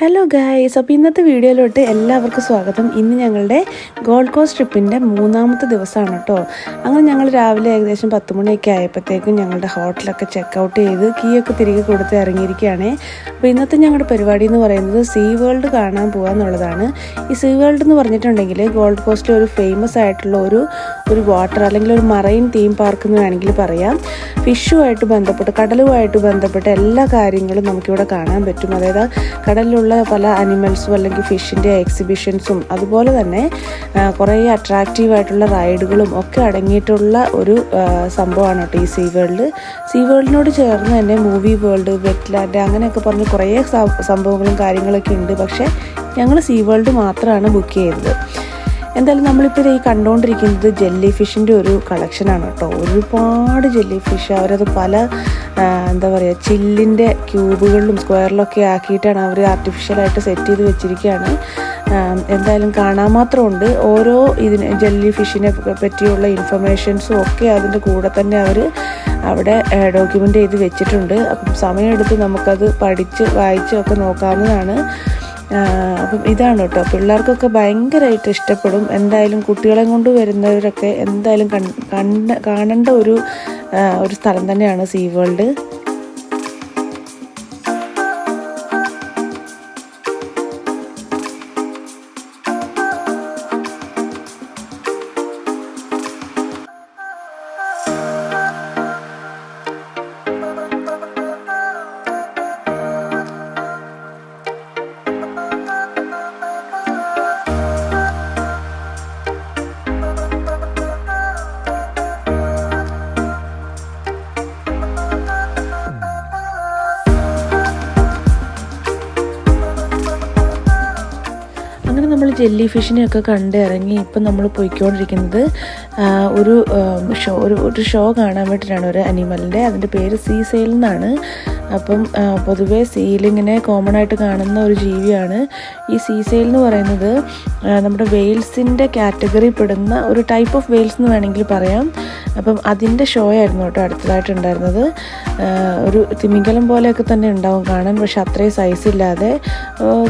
Hello guys, അപ്പോൾ ഇന്നത്തെ വീഡിയോയിലോട്ട് എല്ലാവർക്കും സ്വാഗതം. ഇന്ന് ഞങ്ങളുടെ ഗോൾഡ് കോസ്റ്റ് ട്രിപ്പിൻ്റെ 3ാമത്തെ ദിവസമാണ് കേട്ടോ. അങ്ങനെ ഞങ്ങൾ രാവിലെ ഏകദേശം 10 മണിയൊക്കെ ആയപ്പോഴത്തേക്കും ഞങ്ങളുടെ ഹോട്ടലൊക്കെ ചെക്കൗട്ട് ചെയ്ത് കീയൊക്കെ തിരികെ കൊടുത്ത് ഇറങ്ങിയിരിക്കുകയാണ്. അപ്പോൾ ഇന്നത്തെ ഞങ്ങളുടെ പരിപാടി എന്ന് പറയുന്നത് സീ വേൾഡ് കാണാൻ പോകുക എന്നുള്ളതാണ്. ഈ സീ വേൾഡ് എന്ന് പറഞ്ഞിട്ടുണ്ടെങ്കിൽ ഗോൾഡ് കോസ്റ്റിൽ ഒരു ഫേമസ് ആയിട്ടുള്ള ഒരു വാട്ടർ അല്ലെങ്കിൽ ഒരു മറൈൻ തീം പാർക്ക് എന്ന് വേണമെങ്കിൽ പറയാം. ഫിഷുമായിട്ട് ബന്ധപ്പെട്ട് കടലുമായിട്ട് ബന്ധപ്പെട്ട എല്ലാ കാര്യങ്ങളും നമുക്കിവിടെ കാണാൻ പറ്റും. അതായത് കടലിലുള്ള പല അനിമൽസും അല്ലെങ്കിൽ ഫിഷിൻ്റെ എക്സിബിഷൻസും അതുപോലെ തന്നെ കുറേ അട്രാക്റ്റീവായിട്ടുള്ള റൈഡുകളും ഒക്കെ അടങ്ങിയിട്ടുള്ള ഒരു സംഭവമാണ് കേട്ടോ ഈ സീ വേൾഡ്. സീ വേൾഡിനോട് ചേർന്ന് തന്നെ മൂവി വേൾഡ്, വെറ്റ്ലാൻഡ് അങ്ങനെയൊക്കെ പറഞ്ഞ് കുറേ സംഭവങ്ങളും കാര്യങ്ങളൊക്കെ ഉണ്ട്. പക്ഷേ ഞങ്ങൾ സീ വേൾഡ് മാത്രമാണ് ബുക്ക് ചെയ്തത്. എന്തായാലും നമ്മളിപ്പോൾ ഈ കണ്ടുകൊണ്ടിരിക്കുന്നത് ജെല്ലി ഫിഷിൻ്റെ ഒരു കളക്ഷനാണ് കേട്ടോ. ഒരുപാട് ജെല്ലി ഫിഷ് അവരത് പല എന്താ പറയുക ചില്ലിൻ്റെ ക്യൂബുകളിലും സ്ക്വയറിലൊക്കെ ആക്കിയിട്ടാണ് അവർ ആർട്ടിഫിഷ്യലായിട്ട് സെറ്റ് ചെയ്ത് വെച്ചിരിക്കുകയാണ്. എന്തായാലും കാണാൻ മാത്രമുണ്ട്. ഓരോ ജെല്ലി ഫിഷിനെ പറ്റിയുള്ള ഇൻഫർമേഷൻസും ഒക്കെ അതിൻ്റെ കൂടെ തന്നെ അവർ അവിടെ ഡോക്യുമെൻ്റ് ചെയ്ത് വെച്ചിട്ടുണ്ട്. അപ്പം സമയമെടുത്ത് നമുക്കത് പഠിച്ച് വായിച്ച് ഒക്കെ നോക്കാവുന്നതാണ്. അപ്പം ഇതാണ് കേട്ടോ, പിള്ളേർക്കൊക്കെ ഭയങ്കരമായിട്ട് ഇഷ്ടപ്പെടും. എന്തായാലും കുട്ടികളെ കൊണ്ട് വരുന്നവരൊക്കെ എന്തായാലും കാണേണ്ട ഒരു സ്ഥലം തന്നെയാണ് സീ വേൾഡ്. അങ്ങനെ നമ്മൾ ജെല്ലി ഫിഷിനെയൊക്കെ കണ്ട് ഇറങ്ങി ഇപ്പം നമ്മൾ പോയിക്കൊണ്ടിരിക്കുന്നത് ഒരു ഷോ കാണാൻ വേണ്ടിയിട്ടാണ്. ഒരു അനിമലിൻ്റെ, അതിൻ്റെ പേര് സീ സെയിൽ എന്നാണ്. അപ്പം പൊതുവേ സീലിങ്ങനെ കോമൺ ആയിട്ട് കാണുന്ന ഒരു ജീവിയാണ് ഈ സീ സെയിൽ എന്ന് പറയുന്നത്. നമ്മുടെ വെയിൽസിൻ്റെ കാറ്റഗറി പെടുന്ന ഒരു ടൈപ്പ് ഓഫ് വെയിൽസ് എന്ന് വേണമെങ്കിൽ പറയാം. അപ്പം അതിൻ്റെ ഷോ ആയിരുന്നു കേട്ടോ അടുത്തതായിട്ടുണ്ടായിരുന്നത്. ഒരു തിമിംഗലം പോലെയൊക്കെ തന്നെ ഉണ്ടാവും കാണാൻ, പക്ഷെ അത്രയും സൈസ് ഇല്ലാതെ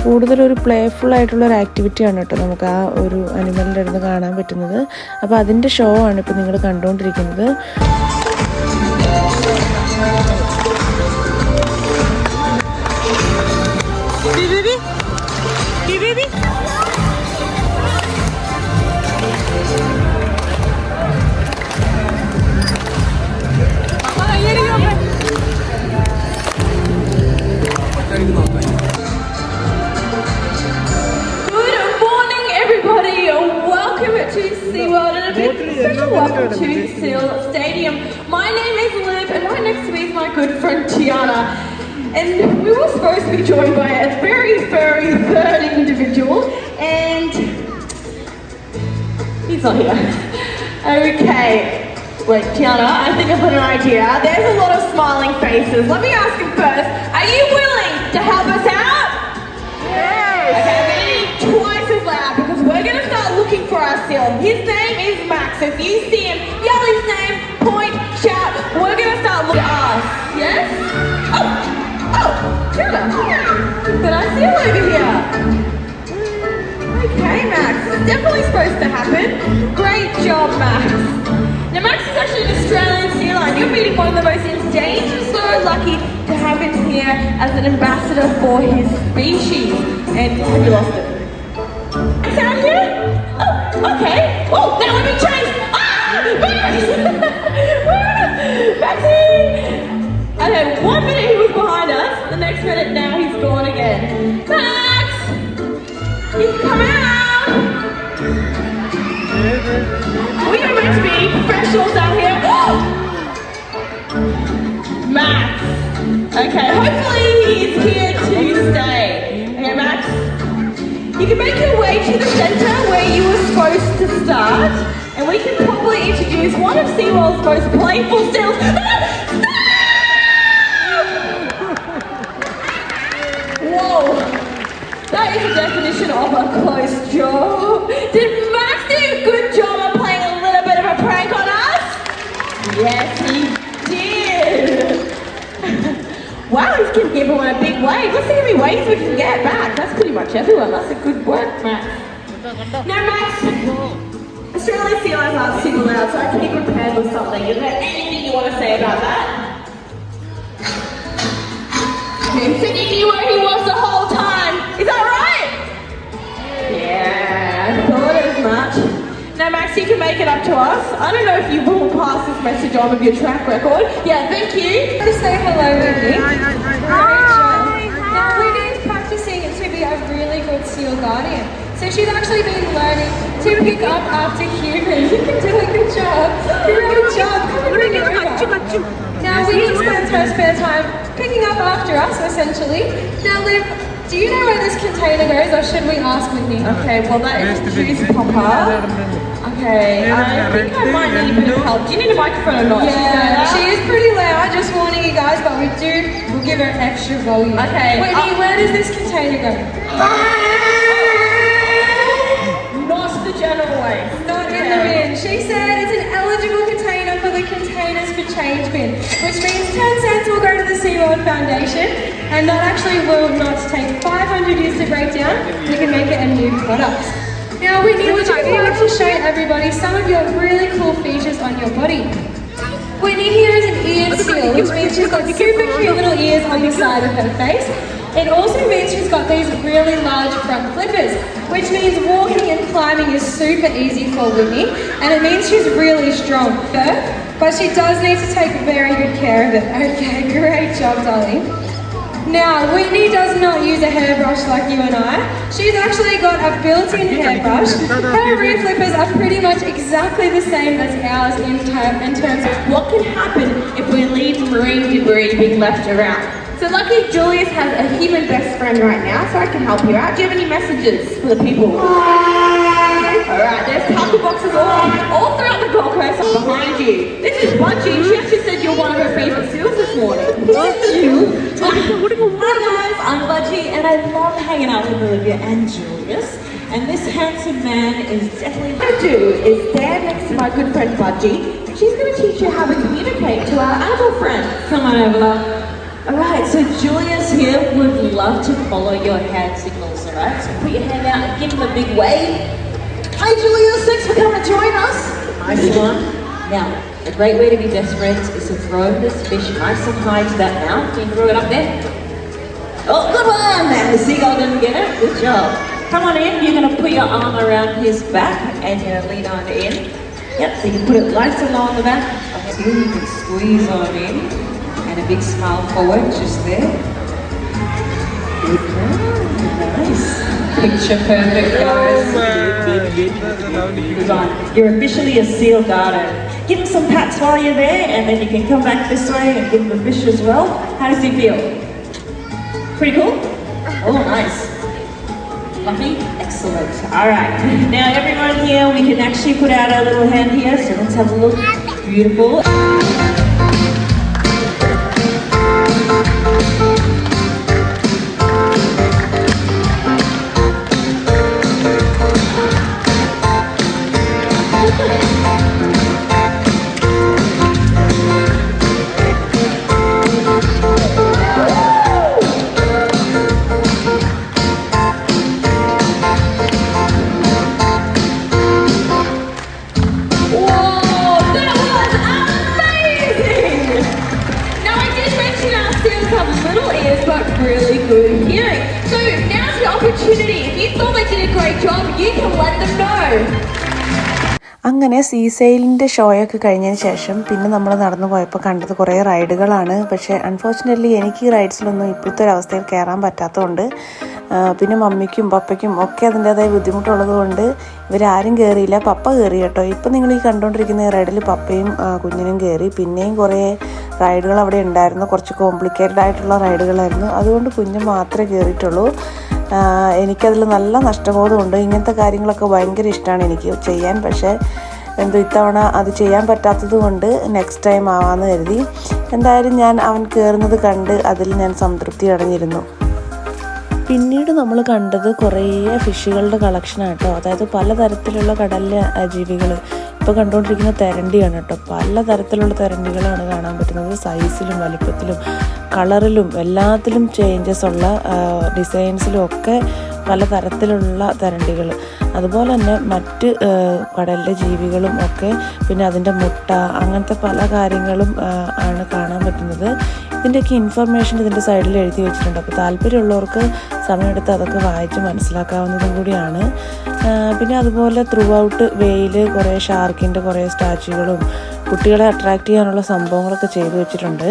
കൂടുതലൊരു പ്ലേഫുൾ ആയിട്ടുള്ളൊരു ആക്ടിവിറ്റിയാണ് കേട്ടോ നമുക്ക് ആ ഒരു അനിമലിൻ്റെ അടുത്ത് കാണാൻ പറ്റുന്നത്. അപ്പോൾ അതിൻ്റെ ഷോ ആണ് ഇപ്പോൾ നിങ്ങൾ കണ്ടുകൊണ്ടിരിക്കുന്നത്. Welcome to Seal Stadium. My name is Liv and right next to me is my good friend Tiana. And we were supposed to be joined by a very third individual and he's not here. Okay, wait Tiana, I think I've got an idea. There's a lot of smiling faces. Let me ask him first, are you willing to help us out? Yes! Okay, I'm gonna need twice as loud because we're gonna start looking for our seal. His name is Max. So if you see him, yell his name, point, shout. We're gonna start looking at us. Yes? Oh, Tiana. But I see him over here. Okay, Max. This is definitely supposed to happen. Great job, Max. Now, Max is actually an Australian sea lion. You're meeting one of the most endangered. So lucky to have him here as an ambassador for his species. And have you lost it? Is out here? Oh, okay. Oh, now let me chase. Max! Maxie! Okay, 1 minute he was behind us. The next minute now he's gone again. Max! He's come out! We are meant to be professionals out here. Max! Okay, hopefully he's here to stay. Okay, Max? You can make your way to the centre where you were supposed to start, and we can probably introduce one of SeaWorld's most playful stills. Whoa! That is the definition of a close job. Did Max do a good job of playing a little bit of a prank on us? Yes, he did. Wow, he's can give him a big wave. Let's see how many waves we can get back. That's pretty much everyone. That's a good work, Max. Now, Max, Australian Sea Lions aren't super loud, so I can be prepared with something. Is there anything you want to say about that? You said you knew where he was the whole time. Is that right? Yeah, I thought as much. Now, Max, you can make it up to us. I don't know if you will pass this message on with your track record. Yeah, thank you. Just say hello, Whitney. Hi. Now, Whitney is practicing to be a really good seal guardian. So she's actually been learning to pick up after humans. You can do a good job. Great job. Come and bring it over. Now, Whitney spends her spare time picking up after us, essentially. Now, Liv, do you know where this container goes, or should we ask Whitney? Okay, well, that is juice popper. Okay, I think I might need a bit of help. Do you need a microphone or not? Yeah, she is pretty loud, just warning you guys, but we'll give her extra volume. Okay. Whitney, where does this container go? Not the general way. Not in the bin. She said it's an eligible container for the Containers for Change bin, which means 10 cents will go to the SeaWorld Foundation, and that actually will not take 500 years to break down. We can make it a new product. Now, Whitney, would you like to show everybody some of your really cool features on your body? Whitney here is an ear seal, which means she's got super cute little ears on the side of her face. It also means she's got these really large front flippers, which means walking and climbing is super easy for Whitney, and it means she's really strong. But she does need to take very good care of it. Okay, great job, darling. Now, Whitney does not use a hairbrush like you and I. She's actually got a built-in hairbrush. Her rear flippers are pretty much exactly the same as ours in terms of What can happen if we leave marine debris being left around? So lucky Julius has a human best friend right now, so I can help you out. Do you have any messages for the people? Alright, there's tackle boxes all throughout the Gold Coast behind you. This is Budgie. She actually said you're one of her favourite seals this morning. Hi guys, I'm Budgie and I love hanging out with Olivia and Julius. And this handsome man is definitely... What I'm going to do is stand next to my good friend Budgie. She's going to teach you how to communicate to our animal friends. Come on over, love. Alright, so Julius here would love to follow your hand signals, alright? So put your hand out and give him a big wave. Hi Julius, thanks for coming to join us. Nice one. Now, a great way to be best friends is to throw this fish nice and high to that mouth. Can you throw it up there? Oh, good one! And the seagull didn't get it. Good job. Come on in. You're going to put your arm around his back and you're going to lean on in. Yep, so you can put it nice and low on the back. Okay, you can squeeze on in. And a big smile forward, just there. Good job. Nice. Picture perfect, guys. Good on. You're officially a seal guarder. Give him some pats while you're there, and then you can come back this way and give him a fish as well. How does he feel? Pretty cool? Oh, nice. Fluffy? Excellent. All right. Now, everyone here, we can actually put out our little hand here, so let's have a look. Beautiful. Really good hearing. So now's your opportunity. If you thought they did a great job, you can let them know. അങ്ങനെ സീസെയിലിൻ്റെ ഷോയൊക്കെ കഴിഞ്ഞതിന് ശേഷം പിന്നെ നമ്മൾ നടന്നു പോയപ്പോൾ കണ്ടത് കുറേ റൈഡുകളാണ്. പക്ഷേ അൺഫോർച്ചുനേറ്റ്ലി എനിക്ക് ഈ റൈഡ്സിലൊന്നും ഇപ്പോഴത്തെ ഒരു അവസ്ഥയിൽ കയറാൻ പറ്റാത്തതുകൊണ്ട് പിന്നെ മമ്മിക്കും പപ്പയ്ക്കും ഒക്കെ അതിൻ്റേതായ ബുദ്ധിമുട്ടുള്ളത് കൊണ്ട് ഇവരാരും കയറിയില്ല. പപ്പ കയറി കേട്ടോ. ഇപ്പം നിങ്ങൾ ഈ കണ്ടുകൊണ്ടിരിക്കുന്ന റൈഡിൽ പപ്പയും കുഞ്ഞിനും കയറി. പിന്നെയും കുറേ റൈഡുകൾ അവിടെ ഉണ്ടായിരുന്നു. കുറച്ച് കോംപ്ലിക്കേറ്റഡ് ആയിട്ടുള്ള റൈഡുകളായിരുന്നു. അതുകൊണ്ട് കുഞ്ഞ് മാത്രമേ കയറിയിട്ടുള്ളൂ. എനിക്കതിൽ നല്ല നഷ്ടബോധമുണ്ട്. ഇങ്ങനത്തെ കാര്യങ്ങളൊക്കെ ഭയങ്കര ഇഷ്ടമാണ് എനിക്ക് ചെയ്യാൻ. പക്ഷേ ഇത്തവണ അത് ചെയ്യാൻ പറ്റാത്തത് കൊണ്ട് നെക്സ്റ്റ് ടൈം ആവാമെന്ന് കരുതി. എന്തായാലും ഞാൻ അവൻ കയറുന്നത് കണ്ട് അതിൽ ഞാൻ സംതൃപ്തി അടഞ്ഞിരുന്നു. പിന്നീട് നമ്മൾ കണ്ടത് കുറേ ഫിഷുകളുടെ കളക്ഷനാണ് കേട്ടോ. അതായത് പലതരത്തിലുള്ള കടലിലെ ജീവികൾ. ഇപ്പോൾ കണ്ടുകൊണ്ടിരിക്കുന്ന തെരണ്ടിയാണ് കേട്ടോ. പലതരത്തിലുള്ള തെരണ്ടികളാണ് കാണാൻ പറ്റുന്നത്. സൈസിലും വലിപ്പത്തിലും കളറിലും എല്ലാത്തിലും ചേഞ്ചസ് ഉള്ള ഡിസൈൻസിലും ഒക്കെ പല തരത്തിലുള്ള തരണ്ടികൾ, അതുപോലെ തന്നെ മറ്റ് കടലിലെ ജീവികളും ഒക്കെ, പിന്നെ അതിൻ്റെ മുട്ട, അങ്ങനത്തെ പല കാര്യങ്ങളും ആണ് കാണാൻ പറ്റുന്നത്. ഇതിൻ്റെയൊക്കെ ഇൻഫർമേഷൻ ഇതിൻ്റെ സൈഡിൽ എഴുതി വെച്ചിട്ടുണ്ട്. അപ്പോൾ താല്പര്യമുള്ളവർക്ക് സമയമെടുത്ത് അതൊക്കെ വായിച്ച് മനസ്സിലാക്കാവുന്നതും കൂടിയാണ്. പിന്നെ അതുപോലെ ത്രൂ ഔട്ട് വേയിൽ കുറേ ഷാർക്കിൻ്റെ കുറേ സ്റ്റാച്യൂകളും കുട്ടികളെ അട്രാക്റ്റ് ചെയ്യാനുള്ള സംഭവങ്ങളൊക്കെ ചെയ്തു വെച്ചിട്ടുണ്ട്.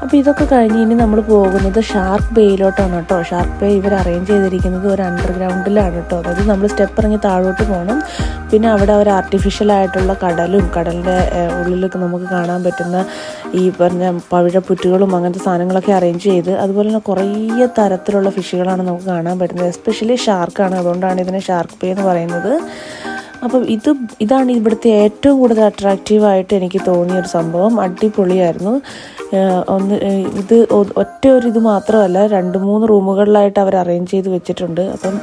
അപ്പോൾ ഇതൊക്കെ കഴിഞ്ഞ് ഇനി നമ്മൾ പോകുന്നത് ഷാർക്ക് ബേയിലോട്ടാണ് കേട്ടോ. ഷാർക്ക് ബേ ഇവർ അറേഞ്ച് ചെയ്തിരിക്കുന്നത് ഒരു അണ്ടർഗ്രൗണ്ടിലാണ് കേട്ടോ. അതായത് നമ്മൾ സ്റ്റെപ്പ് ഇറങ്ങി താഴോട്ട് പോകണം. പിന്നെ അവിടെ ഒരു ആർട്ടിഫിഷ്യലായിട്ടുള്ള കടലും കടലിൻ്റെ ഉള്ളിലൊക്കെ നമുക്ക് കാണാൻ പറ്റുന്ന ഈ പറഞ്ഞ പവിഴപ്പുറ്റുകളും അങ്ങനത്തെ സാധനങ്ങളൊക്കെ അറേഞ്ച് ചെയ്ത്, അതുപോലെ തന്നെ കുറേ തരത്തിലുള്ള ഫിഷുകളാണ് നമുക്ക് കാണാൻ പറ്റുന്നത്. എസ്പെഷ്യലി ഷാർക്കാണ്, അതുകൊണ്ടാണ് ഇതിനെ ഷാർക്ക് ബേ എന്ന് പറയുന്നത്. അപ്പം ഇതാണ് ഇവിടുത്തെ ഏറ്റവും കൂടുതൽ അട്രാക്റ്റീവായിട്ട് എനിക്ക് തോന്നിയൊരു സംഭവം. അടിപൊളിയായിരുന്നു. ഇത് ഒറ്റ ഒരു ഇത് മാത്രമല്ല, 2-3 റൂമുകളിലായിട്ട് അവർ അറേഞ്ച് ചെയ്ത് വെച്ചിട്ടുണ്ട്. അപ്പം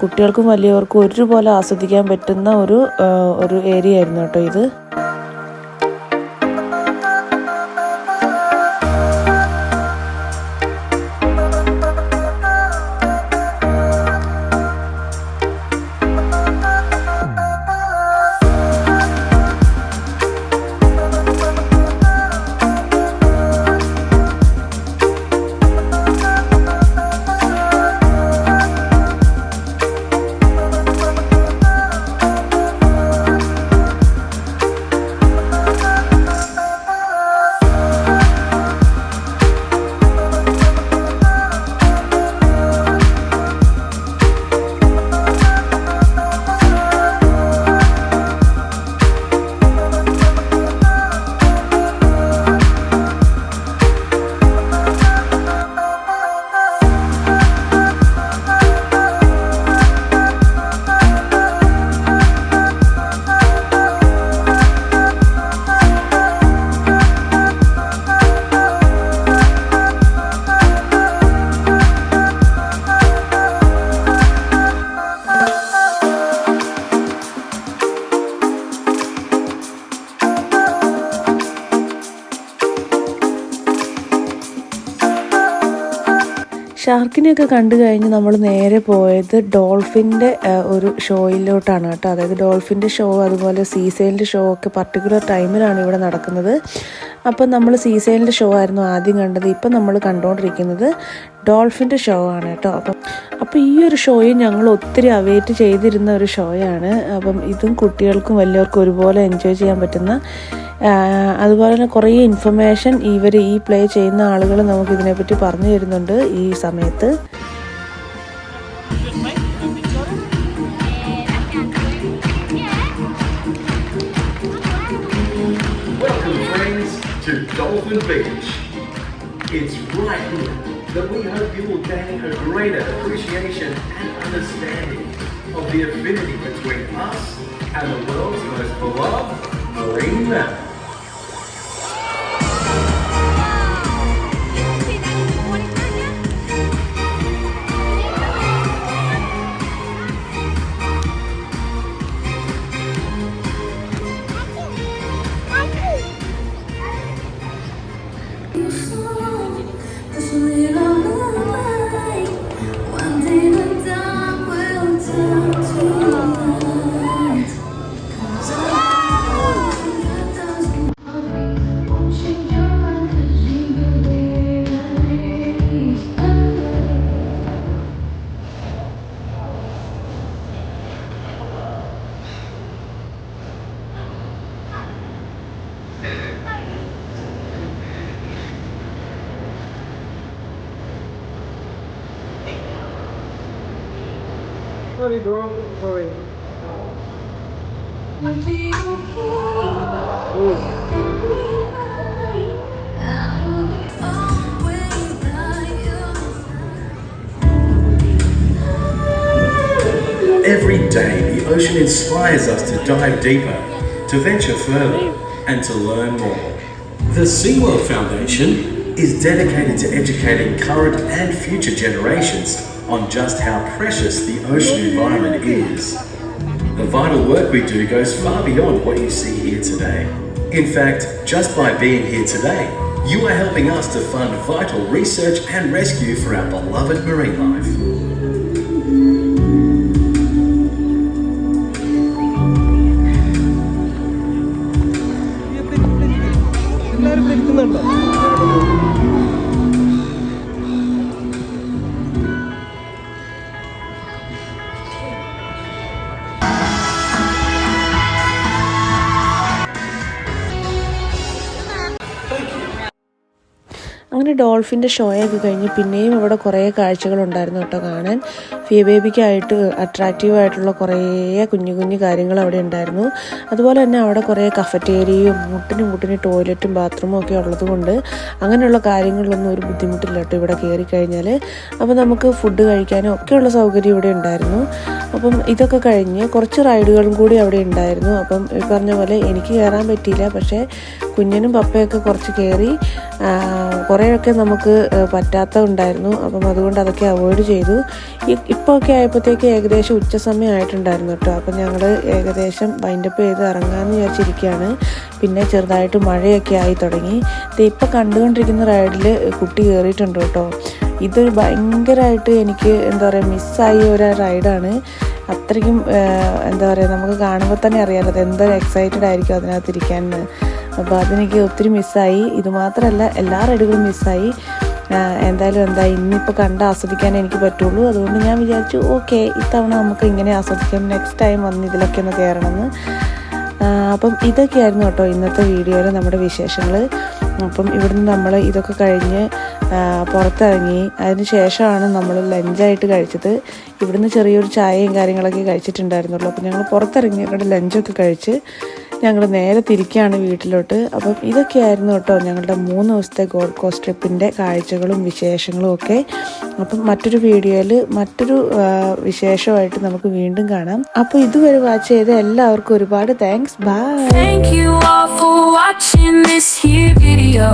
കുട്ടികൾക്കും വലിയവർക്കും ഒരുപോലെ ആസ്വദിക്കാൻ പറ്റുന്ന ഒരു ഏരിയ ആയിരുന്നു കേട്ടോ ഇത്. ഷാർക്കിനെയൊക്കെ കണ്ടു കഴിഞ്ഞ് നമ്മൾ നേരെ പോയത് ഡോൾഫിൻ്റെ ഒരു ഷോയിലോട്ടാണ് കേട്ടോ. അതായത് ഡോൾഫിൻ്റെ ഷോ, അതുപോലെ സീസെയിലിൻ്റെ ഷോ ഒക്കെ പർട്ടിക്കുലർ ടൈമിലാണ് ഇവിടെ നടക്കുന്നത്. അപ്പം നമ്മൾ സീസെയിലിൻ്റെ ഷോ ആയിരുന്നു ആദ്യം കണ്ടത്. ഇപ്പം നമ്മൾ കണ്ടുകൊണ്ടിരിക്കുന്നത് ഡോൾഫിൻ്റെ ഷോ ആണ് കേട്ടോ. അപ്പോൾ ഈ ഒരു ഷോയും ഞങ്ങൾ ഒത്തിരി അവൈറ്റ് ചെയ്തിരുന്ന ഒരു ഷോയാണ്. അപ്പം ഇതും കുട്ടികൾക്കും വലിയവർക്കും ഒരുപോലെ എൻജോയ് ചെയ്യാൻ പറ്റുന്ന, അതുപോലെ തന്നെ കുറേ ഇൻഫർമേഷൻ ഇവർ ഈ പ്ലേ ചെയ്യുന്ന ആളുകൾ നമുക്ക് ഇതിനെപ്പറ്റി പറഞ്ഞു തരുന്നുണ്ട് ഈ സമയത്ത്. Welcome friends to Dolphin Beach. It's right here that we hope you will gain a greater appreciation and understanding of the affinity between us and the world's most beloved marine mammal. Sorry, bro. Sorry. Every day, the ocean inspires us to dive deeper, to venture further, and to learn more. The SeaWorld Foundation is dedicated to educating current and future generations on just how precious the ocean environment is. The vital work we do goes far beyond what you see here today. In fact, just by being here today, you are helping us to fund vital research and rescue for our beloved marine life. അങ്ങനെ ഡോൾഫിൻ്റെ ഷോയൊക്കെ കഴിഞ്ഞ് പിന്നെയും ഇവിടെ കുറേ കാഴ്ചകളുണ്ടായിരുന്നു കേട്ടോ കാണാൻ. ഫിയ ബേബിക്കായിട്ട് അട്രാക്റ്റീവായിട്ടുള്ള കുറേ കുഞ്ഞു കുഞ്ഞു കാര്യങ്ങൾ അവിടെ ഉണ്ടായിരുന്നു. അതുപോലെ തന്നെ അവിടെ കുറേ കഫറ്റേരിയയും മുട്ടിന് ടോയ്ലറ്റും ബാത്റൂമും ഒക്കെ ഉള്ളത് കൊണ്ട് അങ്ങനെയുള്ള കാര്യങ്ങളിലൊന്നും ഒരു ബുദ്ധിമുട്ടില്ല കേട്ടോ ഇവിടെ കയറി കഴിഞ്ഞാൽ. അപ്പോൾ നമുക്ക് ഫുഡ് കഴിക്കാനും ഒക്കെയുള്ള സൗകര്യം ഇവിടെ ഉണ്ടായിരുന്നു. അപ്പം ഇതൊക്കെ കഴിഞ്ഞ് കുറച്ച് റൈഡുകളും കൂടി അവിടെ ഉണ്ടായിരുന്നു. അപ്പം ഈ പറഞ്ഞ പോലെ എനിക്ക് കയറാൻ പറ്റിയില്ല, പക്ഷേ കുഞ്ഞിനും പപ്പയൊക്കെ കുറച്ച് കയറി. കുറേയൊക്കെ നമുക്ക് പറ്റാത്ത ഉണ്ടായിരുന്നു. അപ്പം അതുകൊണ്ട് അതൊക്കെ അവോയ്ഡ് ചെയ്തു. ഇപ്പോൾ ഒക്കെ ആയപ്പോഴത്തേക്ക് ഏകദേശം ഉച്ച സമയം ആയിട്ടുണ്ടായിരുന്നു കേട്ടോ. അപ്പം ഞങ്ങൾ ഏകദേശം വൈൻഡപ്പ് ചെയ്ത് ഇറങ്ങാമെന്ന് വിചാരിച്ചിരിക്കുകയാണ്. പിന്നെ ചെറുതായിട്ട് മഴയൊക്കെ ആയി തുടങ്ങി. ഇപ്പോൾ കണ്ടുകൊണ്ടിരിക്കുന്ന റൈഡിൽ കുട്ടി കയറിയിട്ടുണ്ട് കേട്ടോ. ഇതൊരു ഭയങ്കരമായിട്ട് എനിക്ക് എന്താ പറയുക മിസ്സായ ഒരു റൈഡാണ്. അത്രയ്ക്കും എന്താ പറയുക നമുക്ക് കാണുമ്പോൾ തന്നെ അറിയാമല്ലോ അത് എന്തൊരു എക്സൈറ്റഡ് ആയിരിക്കും അതിനകത്തിരിക്കാൻ. അപ്പോൾ അതെനിക്ക് ഒത്തിരി മിസ്സായി. ഇതുമാത്രമല്ല എല്ലാ റൈഡുകളും മിസ്സായി. എന്തായാലും ഇന്നിപ്പോൾ കണ്ട് ആസ്വദിക്കാൻ എനിക്ക് പറ്റുള്ളൂ. അതുകൊണ്ട് ഞാൻ വിചാരിച്ചു ഓക്കെ ഇത്തവണ നമുക്ക് ഇങ്ങനെ ആസ്വദിക്കാം, നെക്സ്റ്റ് ടൈം വന്ന് ഇതിലൊക്കെ ഒന്ന് കയറണമെന്ന്. അപ്പം ഇതൊക്കെയായിരുന്നു കേട്ടോ ഇന്നത്തെ വീഡിയോയിൽ നമ്മുടെ വിശേഷങ്ങൾ. അപ്പം ഇവിടുന്ന് നമ്മൾ ഇതൊക്കെ കഴിഞ്ഞ് പുറത്തിറങ്ങി. അതിന് ശേഷമാണ് നമ്മൾ ലഞ്ചായിട്ട് കഴിച്ചത്. ഇവിടുന്ന് ചെറിയൊരു ചായയും കാര്യങ്ങളൊക്കെ കഴിച്ചിട്ടുണ്ടായിരുന്നുള്ളൂ. അപ്പം ഞങ്ങൾ പുറത്തിറങ്ങി ഇവിടെ ലഞ്ചൊക്കെ കഴിച്ച് ഞങ്ങൾ നേരെ തിരിക്കുകയാണ് വീട്ടിലോട്ട്. അപ്പം ഇതൊക്കെയായിരുന്നു കേട്ടോ ഞങ്ങളുടെ 3 ദിവസത്തെ ഗോൾഡ് കോസ്റ്റ് ട്രിപ്പിൻ്റെ കാഴ്ചകളും വിശേഷങ്ങളും ഒക്കെ. അപ്പം മറ്റൊരു വീഡിയോയിൽ മറ്റൊരു വിശേഷമായിട്ട് നമുക്ക് വീണ്ടും കാണാം. അപ്പോൾ ഇതുവരെ വാച്ച് ചെയ്ത എല്ലാവർക്കും ഒരുപാട് thanks. Bye. Thank you all for watching this here video.